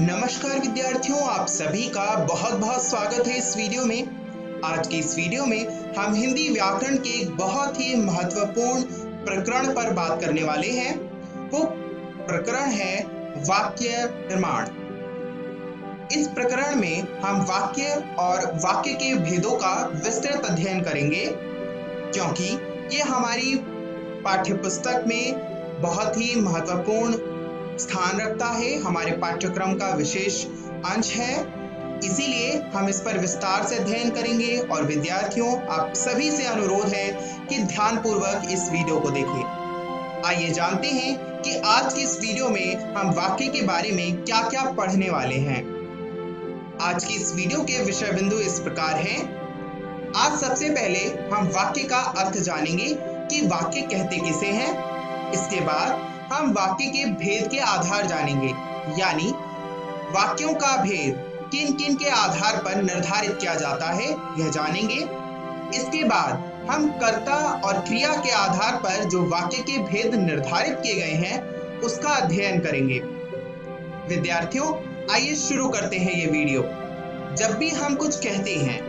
नमस्कार विद्यार्थियों, आप सभी का बहुत बहुत स्वागत है इस वीडियो में। आज के इस वीडियो में हम हिंदी व्याकरण के एक बहुत ही महत्वपूर्ण प्रकरण पर बात करने वाले हैं। वो प्रकरण है वाक्य निर्माण। इस प्रकरण में हम वाक्य और वाक्य के भेदों का विस्तृत अध्ययन करेंगे, क्योंकि ये हमारी पाठ्यपुस्तक में बहुत ही महत्वपूर्ण स्थान रखता है, हमारे पाठ्यक्रम का विशेष अंश है। इसीलिए हम इस पर विस्तार से अध्ययन करेंगे और विद्यार्थियों, आप सभी से अनुरोध है कि ध्यानपूर्वक इस वीडियो को देखें। आइए जानते हैं कि आज की इस वीडियो में हम वाक्य के बारे में क्या-क्या पढ़ने वाले हैं। आज की इस वीडियो के विषय बिंदु इस प्रकार हैं। आज सबसे पहले हम वाक्य का अर्थ जानेंगे कि वाक्य कहते किसे हैं। इसके बाद हम वाक्य के भेद के आधार जानेंगे, यानी वाक्यों का भेद किन किन के आधार पर निर्धारित किया जाता है, यह जानेंगे। इसके बाद हम कर्ता और क्रिया के आधार पर जो वाक्य के भेद निर्धारित किए गए हैं उसका अध्ययन करेंगे। विद्यार्थियों, आइए शुरू करते हैं ये वीडियो। जब भी हम कुछ कहते हैं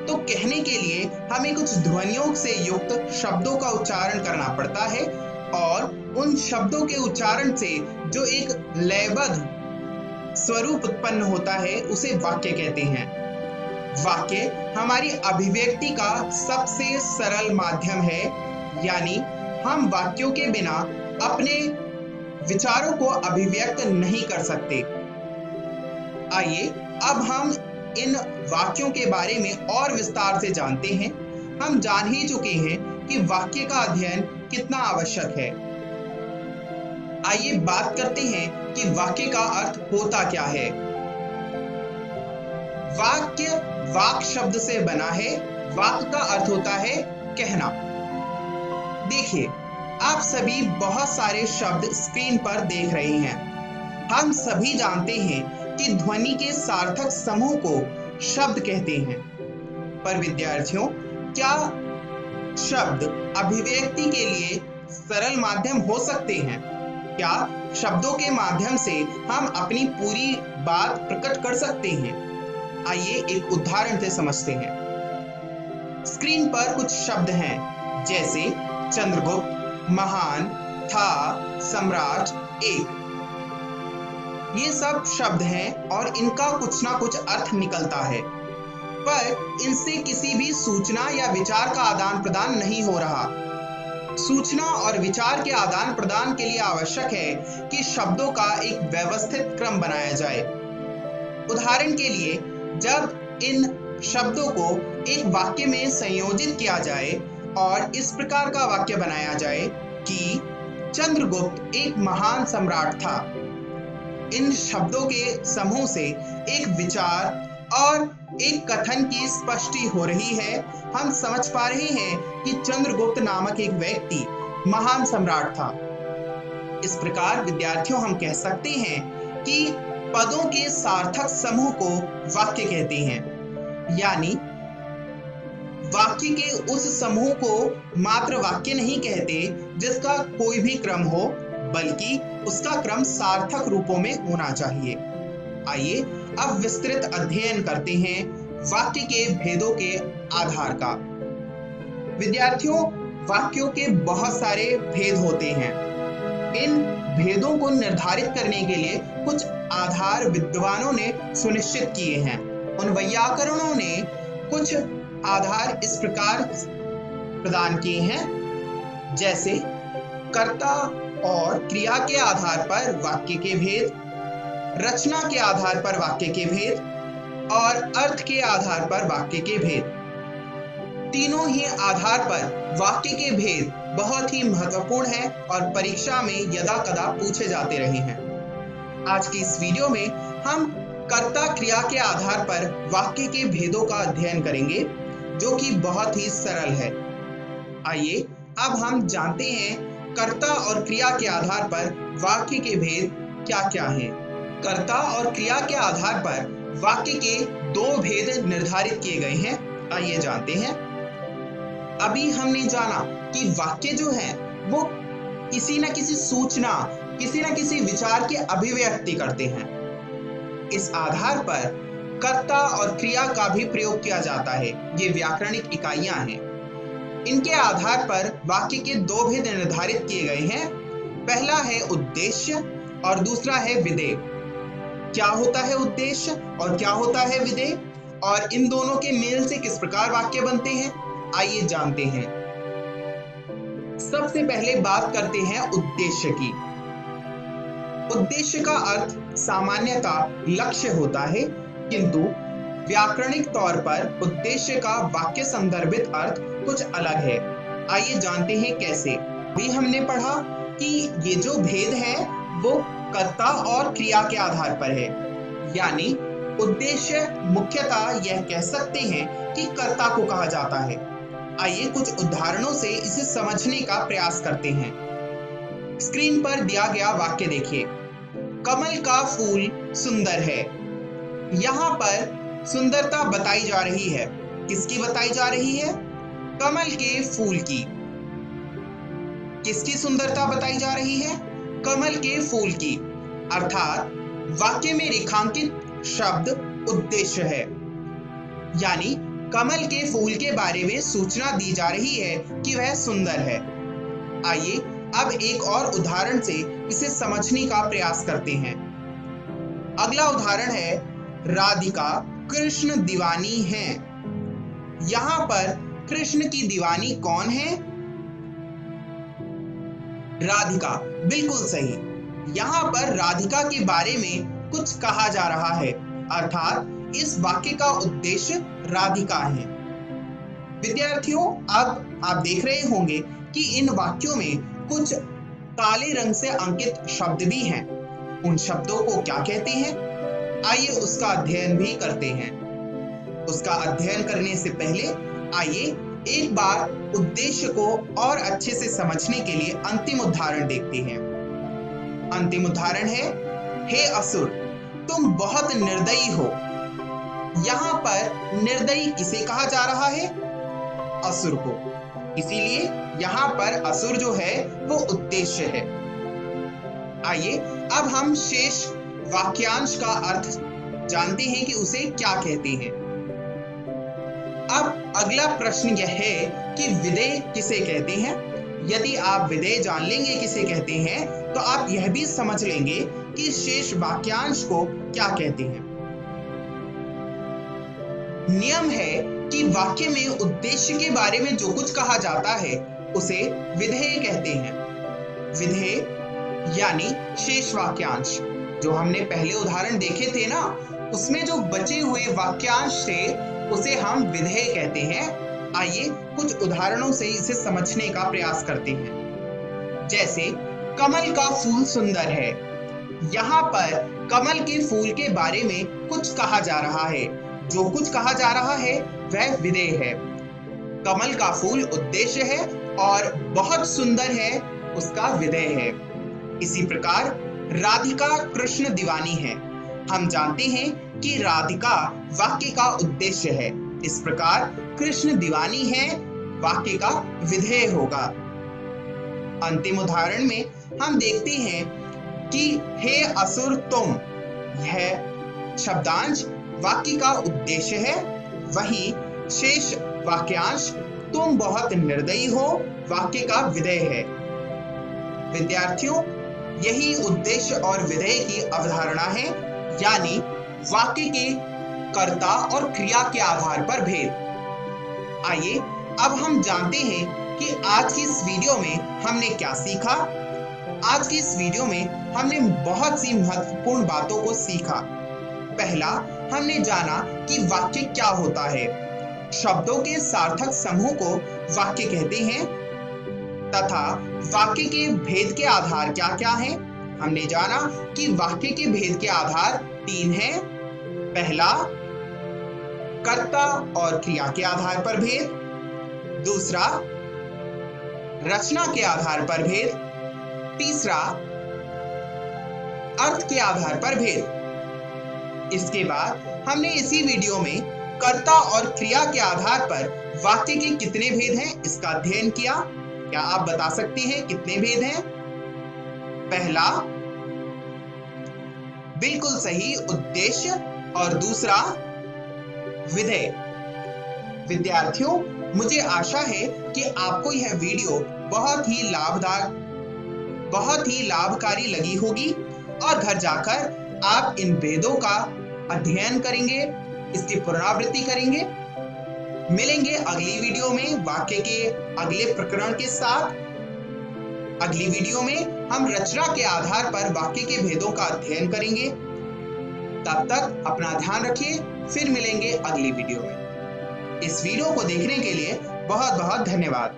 तो कहने के लिए हमें कुछ ध्वनियों से युक्त शब्दों का उच्चारण करना पड़ता है और उन शब्दों के उच्चारण से जो एक लयबद्ध स्वरूप उत्पन्न होता है उसे वाक्य कहते हैं। वाक्य हमारी अभिव्यक्ति का सबसे सरल माध्यम है, यानी हम वाक्यों के बिना अपने विचारों को अभिव्यक्त नहीं कर सकते। आइए अब हम इन वाक्यों के बारे में और विस्तार से जानते हैं। हम जान ही चुके हैं कि वाक्य का अध्ययन कितना आवश्यक है। आइए बात करते हैं कि वाक्य का अर्थ होता क्या है। वाक्य वाक शब्द से बना है। वाक का अर्थ होता है कहना। देखिए, आप सभी बहुत सारे शब्द स्क्रीन पर देख रहे हैं। हम सभी जानते हैं कि ध्वनि के सार्थक समूह को शब्द कहते हैं। पर विद्यार्थियों, क्या शब्द अभिव्यक्ति के लिए सरल माध्यम हो सकते हैं? क्या शब्दों के माध्यम से हम अपनी पूरी बात प्रकट कर सकते हैं? आइए एक उदाहरण से समझते हैं। स्क्रीन पर कुछ शब्द हैं, जैसे चंद्रगुप्त, महान, था, सम्राट, एक। ये सब शब्द हैं और इनका कुछ ना कुछ अर्थ निकलता है, पर इनसे किसी भी सूचना या विचार का आदान प्रदान नहीं हो रहा। सूचना और विचार के आदान प्रदान के लिए आवश्यक है कि शब्दों का एक व्यवस्थित क्रम बनाया जाए। उदाहरण के लिए, जब इन शब्दों को एक वाक्य में संयोजित किया जाए और इस प्रकार का वाक्य बनाया जाए कि चंद्रगुप्त एक महान सम्राट था, इन शब्दों के समूह से एक विचार और एक कथन की स्पष्टि हो रही है। हम समझ पा रहे हैं कि चंद्रगुप्त नामक एक व्यक्ति महान सम्राट था। इस प्रकार विद्यार्थियों, हम कह सकते हैं कि पदों के सार्थक समूह को वाक्य कहते हैं, यानी वाक्य के उस समूह को मात्र वाक्य नहीं कहते जिसका कोई भी क्रम हो, बल्कि उसका क्रम सार्थक रूपों में होना चाहिए। आइए अब विस्तृत अध्ययन करते हैं वाक्य के भेदों के आधार का। विद्यार्थियों, वाक्यों के बहुत सारे भेद होते हैं। इन भेदों को निर्धारित करने के लिए कुछ आधार विद्वानों ने सुनिश्चित किए हैं। उन वैयाकरणों ने कुछ आधार इस प्रकार प्रदान किए हैं, जैसे कर्ता और क्रिया के आधार पर वाक्य के भेद, रचना के आधार पर वाक्य के भेद और अर्थ के आधार पर वाक्य के भेद। तीनों ही आधार पर वाक्य के भेद बहुत ही महत्वपूर्ण है और परीक्षा में यदा-कदा पूछे जाते रहे हैं। आज की इस वीडियो में हम कर्ता क्रिया के आधार पर वाक्य के भेदों का अध्ययन करेंगे, जो कि बहुत ही सरल है। आइए अब हम जानते हैं कर्ता और क्रिया के आधार पर वाक्य के भेद क्या-क्या हैं। कर्ता और क्रिया के आधार पर वाक्य के दो भेद निर्धारित किए गए हैं। आइए जानते हैं। अभी हमने जाना कि वाक्य जो है वो किसी न किसी सूचना, किसी न किसी विचार की अभिव्यक्ति करते हैं। इस आधार पर कर्ता और क्रिया का भी प्रयोग किया जाता है। ये व्याकरणिक इकाइयां हैं। इनके आधार पर वाक्य के दो भेद निर्धारित किए गए हैं। पहला है उद्देश्य और दूसरा है विधेय। क्या होता है उद्देश्य और क्या होता है विधेय, और इन दोनों के मेल से किस प्रकार वाक्य बनते हैं, आइए जानते हैं। सबसे पहले बात करते हैं उद्देश्य की। उद्देश्य का अर्थ सामान्यतः लक्ष्य होता है, किंतु व्याकरणिक तौर पर उद्देश्य का वाक्य संदर्भित अर्थ कुछ अलग है। आइए जानते हैं कैसे। भी हमने पढ़ा कि ये जो भेद है वो कर्ता और क्रिया के आधार पर है, यानी उद्देश्य मुख्यतः यह कह सकते हैं कि कर्ता को कहा जाता है। आइए कुछ उदाहरणों से इसे समझने का प्रयास करते हैं। स्क्रीन पर दिया गया वाक्य देखिए। कमल का फूल सुंदर है। यहाँ पर सुंदरता बताई जा रही है। किसकी बताई जा रही है? कमल के फूल की। किसकी सुंदरता बताई जा रही है? कमल के फूल की। अर्थात वाक्य में रेखांकित शब्द उद्देश्य है, यानी कमल के फूल के बारे में सूचना दी जा रही है कि वह सुंदर है। आइए अब एक और उदाहरण से इसे समझने का प्रयास करते हैं। अगला उदाहरण है, राधिका कृष्ण दीवानी है। यहाँ पर कृष्ण की दीवानी कौन है? राधिका। बिल्कुल सही। यहाँ पर राधिका के बारे में कुछ कहा जा रहा है, अर्थात इस वाक्य का उद्देश्य राधिका है। विद्यार्थियों, अब आप देख रहे होंगे कि इन वाक्यों में कुछ काले रंग से अंकित शब्द भी हैं। उन शब्दों को क्या कहते हैं? आइए उसका अध्ययन भी करते हैं। उसका अध्ययन करने से पहले आइए एक बार उद्देश्य को और अच्छे से समझने के लिए अंतिम उदाहरण देखते हैं। अंतिम उदाहरण है, हे असुर तुम बहुत निर्दयी हो। यहाँ पर निर्दयी किसे कहा जा रहा है? असुर को। इसीलिए यहाँ पर असुर जो है वो उद्देश्य है। आइए अब हम शेष वाक्यांश का अर्थ जानते हैं कि उसे क्या कहते हैं। अब अगला प्रश्न यह है कि विधेय किसे कहते हैं। यदि आप विधेय जान लेंगे किसे कहते हैं, तो आप यह भी समझ लेंगे कि शेष वाक्यांश को क्या कहते हैं। नियम है कि वाक्य में उद्देश्य के बारे में जो कुछ कहा जाता है उसे विधेय कहते हैं। विधेय यानी शेष वाक्यांश। जो हमने पहले उदाहरण देखे थे ना, उसमें जो बचे हुए वाक्यांश थे उसे हम विधेय कहते हैं। आइए कुछ उदाहरणों से इसे समझने का प्रयास करते हैं। जैसे कमल का फूल सुंदर है। यहाँ पर कमल के फूल के बारे में कुछ कहा जा रहा है। जो कुछ कहा जा रहा है वह विधेय है। कमल का फूल उद्देश्य है और बहुत सुंदर है उसका विधेय है। इसी प्रकार राधिका कृष्ण दीवानी है। हम जानते हैं कि राधिका वाक्य का उद्देश्य है। इस प्रकार कृष्ण दीवानी है वाक्य का विधेय होगा। अंतिम उदाहरण में हम देखते हैं कि हे असुर तुम, यह शब्दांश वाक्य का उद्देश्य है। वहीं शेष वाक्यांश तुम बहुत निर्दयी हो वाक्य का विधेय है। विद्यार्थियों, यही उद्देश्य और विधेय की अवधारणा है, यानी वाक्य के कर्ता और क्रिया के आधार पर भेद। आइए अब हम जानते हैं कि आज की इस वीडियो में हमने क्या सीखा। आज की इस वीडियो में हमने बहुत सी महत्वपूर्ण बातों को सीखा। पहला, हमने जाना कि वाक्य क्या होता है। शब्दों के सार्थक समूह को वाक्य कहते हैं तथा वाक्य के भेद के आधार क्या क्या हैं। हमने जाना कि वाक्य के भेद के आधार 3 हैं। पहला, कर्ता और क्रिया के आधार पर भेद। दूसरा, रचना के आधार पर भेद। तीसरा, अर्थ के आधार पर भेद। इसके बाद हमने इसी वीडियो में कर्ता और क्रिया के आधार पर वाक्य के कितने भेद हैं इसका अध्ययन किया। क्या आप बता सकते हैं कितने भेद हैं? पहला, बिल्कुल सही उद्देश्य और दूसरा विधेय। विद्यार्थियों, मुझे आशा है कि आपको यह वीडियो बहुत ही लाभकारी लगी होगी और घर जाकर आप इन भेदों का अध्ययन करेंगे, इसकी पुनरावृत्ति करेंगे। मिलेंगे अगली वीडियो में वाक्य के अगले प्रकरण के साथ। अगली वीडियो में हम रचना के आधार पर वाक्य के भेदों का अध्ययन करेंगे। तब तक अपना ध्यान रखिए, फिर मिलेंगे अगली वीडियो में। इस वीडियो को देखने के लिए बहुत बहुत धन्यवाद।